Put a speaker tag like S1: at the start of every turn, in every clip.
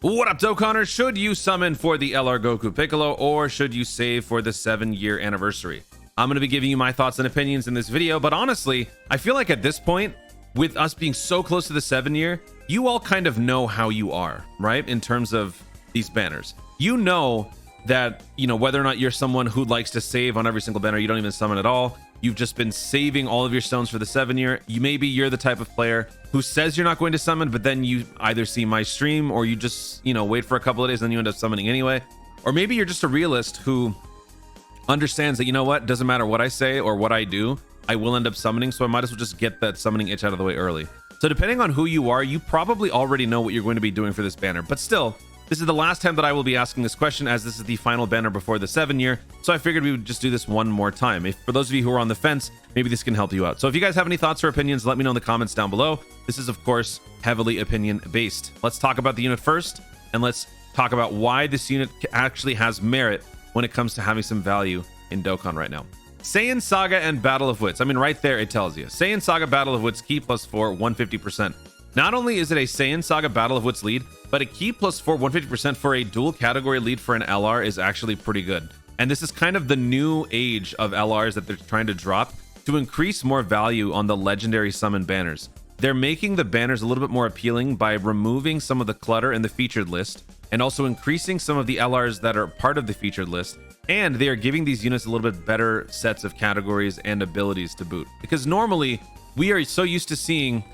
S1: What up, Dokkaners? Should you summon for the LR Goku Piccolo, or should you save for the 7-year anniversary? I'm going to be giving you my thoughts and opinions in this video, but honestly, I feel like at this point, with us being so close to the 7-year, you all kind of know how you are, right? In terms of these banners. You know that, whether or not you're someone who likes to save on every single banner, you don't even summon at all. You've just been saving all of your stones for the 7-year. Maybe you're the type of player who says you're not going to summon, but then you either see my stream or you just, wait for a couple of days and then you end up summoning anyway. Or maybe you're just a realist who understands that, doesn't matter what I say or what I do, I will end up summoning. So I might as well just get that summoning itch out of the way early. So depending on who you are, you probably already know what you're going to be doing for this banner, but still, this is the last time that I will be asking this question, as this is the final banner before the 7-year. So I figured we would just do this one more time. For those of you who are on the fence, maybe this can help you out. So if you guys have any thoughts or opinions, let me know in the comments down below. This is, of course, heavily opinion based. Let's talk about the unit first, and let's talk about why this unit actually has merit when it comes to having some value in Dokkan right now. Saiyan, Saga, and Battle of Wits. I mean, right there it tells you. Saiyan, Saga, Battle of Wits, key +4, 150%. Not only is it a Saiyan, Saga, Battle of Wits lead, but a key +4, 150% for a dual category lead for an LR is actually pretty good. And this is kind of the new age of LRs that they're trying to drop to increase more value on the legendary summon banners. They're making the banners a little bit more appealing by removing some of the clutter in the featured list and also increasing some of the LRs that are part of the featured list. And they are giving these units a little bit better sets of categories and abilities to boot. Because normally we are so used to seeing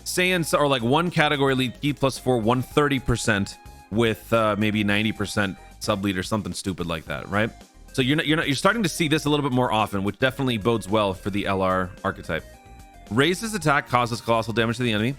S1: Saiyans are like one category lead, key +4, 130% with maybe 90% sub lead or something stupid like that, right? So you're starting to see this a little bit more often, which definitely bodes well for the LR archetype. Raises attack, causes colossal damage to the enemy.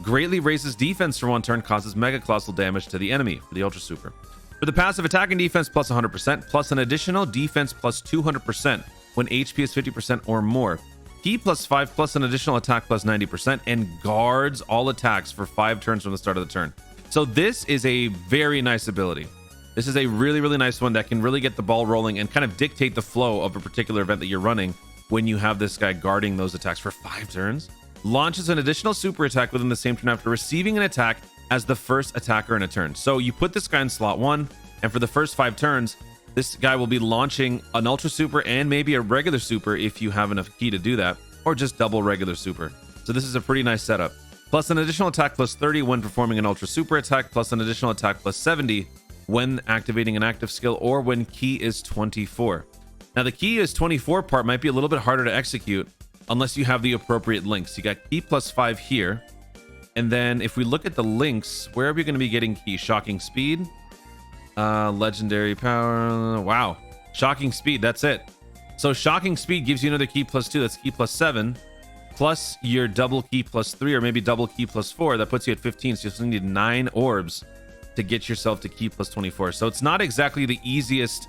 S1: Greatly raises defense for 1 turn, causes mega colossal damage to the enemy for the ultra super. For the passive, attack and defense plus 100%, plus an additional defense plus 200% when HP is 50% or more. Key +5 plus an additional attack plus 90%, and guards all attacks for 5 turns from the start of the turn. So this is a very nice ability. This is a really, really nice one that can really get the ball rolling and kind of dictate the flow of a particular event that you're running when you have this guy guarding those attacks for 5 turns. Launches an additional super attack within the same turn after receiving an attack as the first attacker in a turn. So you put this guy in slot 1, and for the first 5 turns, this guy will be launching an ultra super and maybe a regular super if you have enough key to do that, or just double regular super. So this is a pretty nice setup. Plus an additional attack plus 30 when performing an ultra super attack, plus an additional attack plus 70 when activating an active skill or when key is 24. Now the key is 24 part might be a little bit harder to execute unless you have the appropriate links. You got key +5 here. And then if we look at the links, where are we going to be getting key? Shocking speed, legendary power. Wow. Shocking speed. That's it. So shocking speed gives you another key +2. That's key +7 plus your double key +3, or maybe double key +4. That puts you at 15. So you still need 9 orbs to get yourself to key +24. So it's not exactly the easiest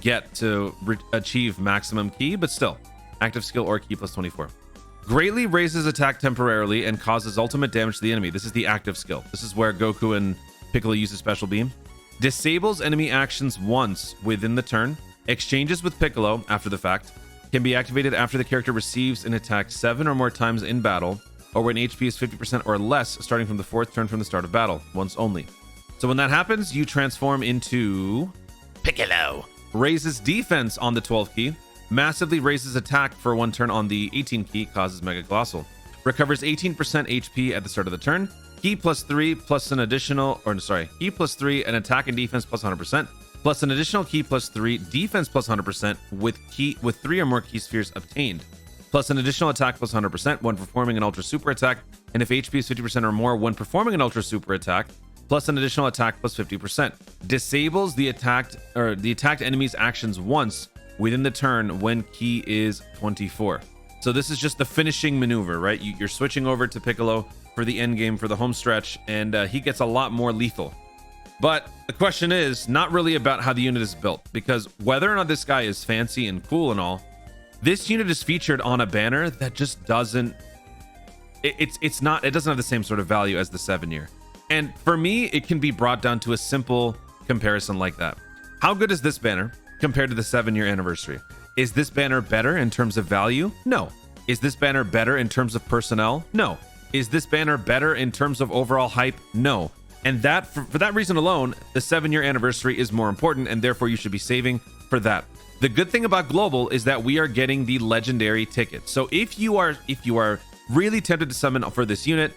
S1: get to achieve maximum key, but still active skill or key +24. Greatly raises attack temporarily and causes ultimate damage to the enemy. This is the active skill. This is where Goku and Piccolo use a special beam. Disables enemy actions once within the turn. Exchanges with Piccolo after the fact. Can be activated after the character receives an attack 7 or more times in battle, or when HP is 50% or less starting from the 4th turn from the start of battle, once only. So when that happens, you transform into Piccolo. Raises defense on the 12th key. Massively raises attack for 1 turn on the 18th key, causes mega colossal. Recovers 18% HP at the start of the turn. Key +3 plus an additional, key +3 and attack and defense plus 100%, plus an additional key +3, defense plus 100% with 3 or more key spheres obtained, plus an additional attack plus 100% when performing an ultra super attack, and if HP is 50% or more when performing an ultra super attack, plus an additional attack plus 50%. Disables the attacked enemy's actions once within the turn when key is 24. So this is just the finishing maneuver, right? You're switching over to Piccolo for the end game, for the home stretch, and he gets a lot more lethal. But the question is not really about how the unit is built, because whether or not this guy is fancy and cool and all, this unit is featured on a banner that just doesn't, it doesn't have the same sort of value as the 7-year. And for me, it can be brought down to a simple comparison like that. How good is this banner compared to the 7-year anniversary? Is this banner better in terms of value? No. Is this banner better in terms of personnel? No. Is this banner better in terms of overall hype? No. And that for that reason alone, the 7-year anniversary is more important, and therefore you should be saving for that. The good thing about global is that we are getting the legendary ticket. So if you are really tempted to summon for this unit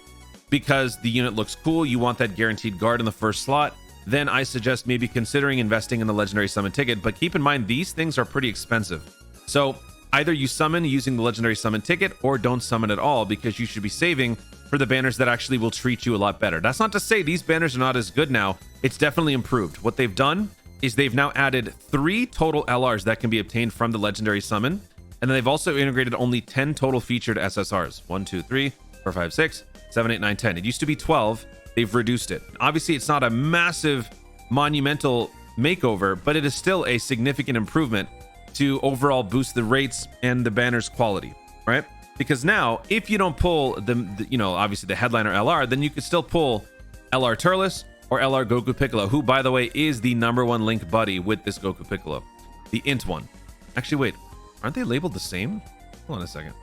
S1: because the unit looks cool, you want that guaranteed guard in the first slot, then I suggest maybe considering investing in the legendary summon ticket. But keep in mind, these things are pretty expensive. So either you summon using the legendary summon ticket or don't summon at all, because you should be saving for the banners that actually will treat you a lot better. That's not to say these banners are not as good now. It's definitely improved. What they've done is they've now added 3 total LRs that can be obtained from the legendary summon. And then they've also integrated only 10 total featured SSRs. 1, 2, 3, 4, 5, 6, 7, 8, 9, 10. It used to be 12. They've reduced it. Obviously, it's not a massive, monumental makeover, but it is still a significant improvement to overall boost the rates and the banner's quality, right? Because now, if you don't pull obviously the headliner LR, then you could still pull LR Turles or LR Goku Piccolo, who, by the way, is the #1 Link buddy with this Goku Piccolo, the int one. Actually, wait, aren't they labeled the same? Hold on a second.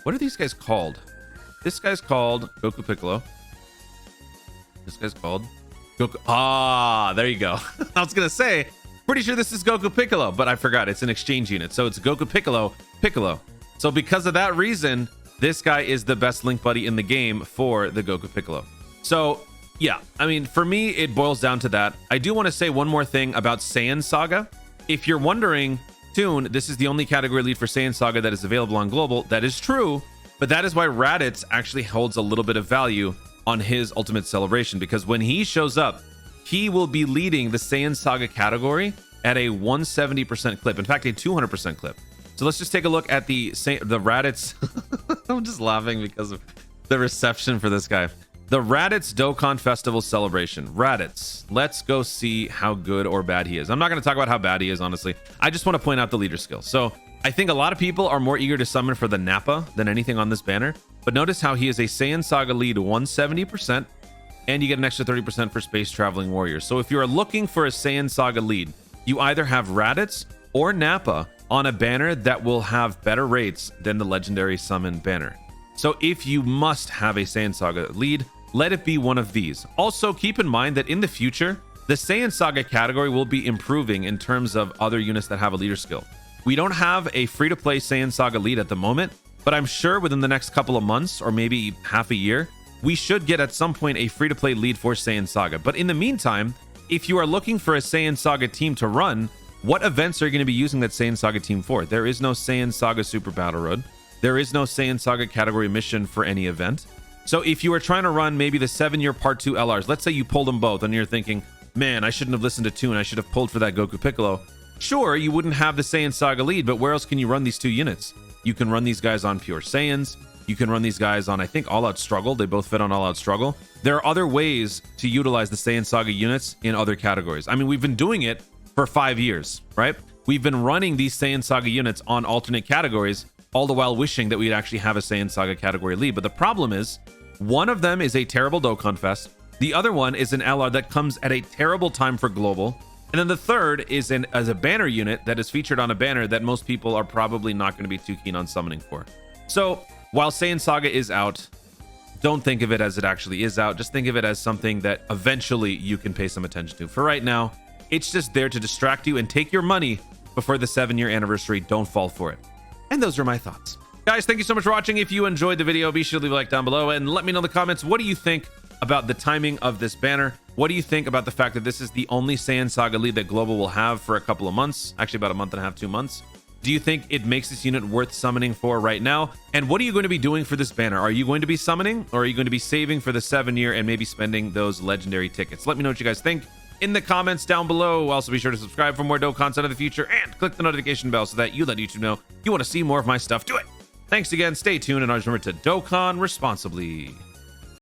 S1: What are these guys called? This guy's called Goku Piccolo. This guy's called Goku. Ah, there you go. I was gonna say, pretty sure this is Goku Piccolo, but I forgot. It's an exchange unit, so it's Goku Piccolo. So because of that reason, this guy is the best Link buddy in the game for the Goku Piccolo. So yeah, I mean, for me, it boils down to that. I do want to say one more thing about Saiyan Saga. If you're wondering, Toon, this is the only category lead for Saiyan Saga that is available on global. That is true, but that is why Raditz actually holds a little bit of value on his Ultimate Celebration, because when he shows up, he will be leading the Saiyan Saga category at a 170% clip. In fact, a 200% clip. So let's just take a look at the Raditz. I'm just laughing because of the reception for this guy. The Raditz Dokkan Festival Celebration. Raditz. Let's go see how good or bad he is. I'm not going to talk about how bad he is, honestly. I just want to point out the leader skill. So I think a lot of people are more eager to summon for the Nappa than anything on this banner. But notice how he is a Saiyan Saga lead 170%. And you get an extra 30% for Space Traveling Warriors. So if you are looking for a Saiyan Saga lead, you either have Raditz or Nappa on a banner that will have better rates than the legendary summon banner. So if you must have a Saiyan Saga lead, let it be one of these. Also, keep in mind that in the future, the Saiyan Saga category will be improving in terms of other units that have a leader skill. We don't have a free-to-play Saiyan Saga lead at the moment, but I'm sure within the next couple of months or maybe half a year, we should get at some point a free-to-play lead for Saiyan Saga. But in the meantime, if you are looking for a Saiyan Saga team to run, what events are you going to be using that Saiyan Saga team for? There is no Saiyan Saga Super Battle Road. There is no Saiyan Saga category mission for any event. So if you are trying to run maybe the 7-year Part 2 LRs, let's say you pulled them both and you're thinking, man, I shouldn't have listened to Toon. I should have pulled for that Goku Piccolo. Sure, you wouldn't have the Saiyan Saga lead, but where else can you run these two units? You can run these guys on Pure Saiyans. You can run these guys on, I think, All Out Struggle. They both fit on All Out Struggle. There are other ways to utilize the Saiyan Saga units in other categories. I mean, we've been doing it for 5 years, right? We've been running these Saiyan Saga units on alternate categories, all the while wishing that we'd actually have a Saiyan Saga category lead. But the problem is, one of them is a terrible Dokkan Fest. The other one is an LR that comes at a terrible time for global. And then the third is as a banner unit that is featured on a banner that most people are probably not going to be too keen on summoning for. So while Saiyan Saga is out, don't think of it as it actually is out. Just think of it as something that eventually you can pay some attention to. For right now, it's just there to distract you and take your money before the 7-year anniversary. Don't fall for it. And those are my thoughts. Guys, thank you so much for watching. If you enjoyed the video, be sure to leave a like down below and let me know in the comments, what do you think about the timing of this banner? What do you think about the fact that this is the only Saiyan Saga lead that Global will have for a couple of months? Actually, about a month and a half, 2 months. Do you think it makes this unit worth summoning for right now? And what are you going to be doing for this banner? Are you going to be summoning, or are you going to be saving for the 7-year and maybe spending those legendary tickets? Let me know what you guys think in the comments down below. Also, be sure to subscribe for more Dokkan content in the future and click the notification bell so that you let YouTube know you want to see more of my stuff. Do it! Thanks again, stay tuned, and always remember to Dokkan responsibly.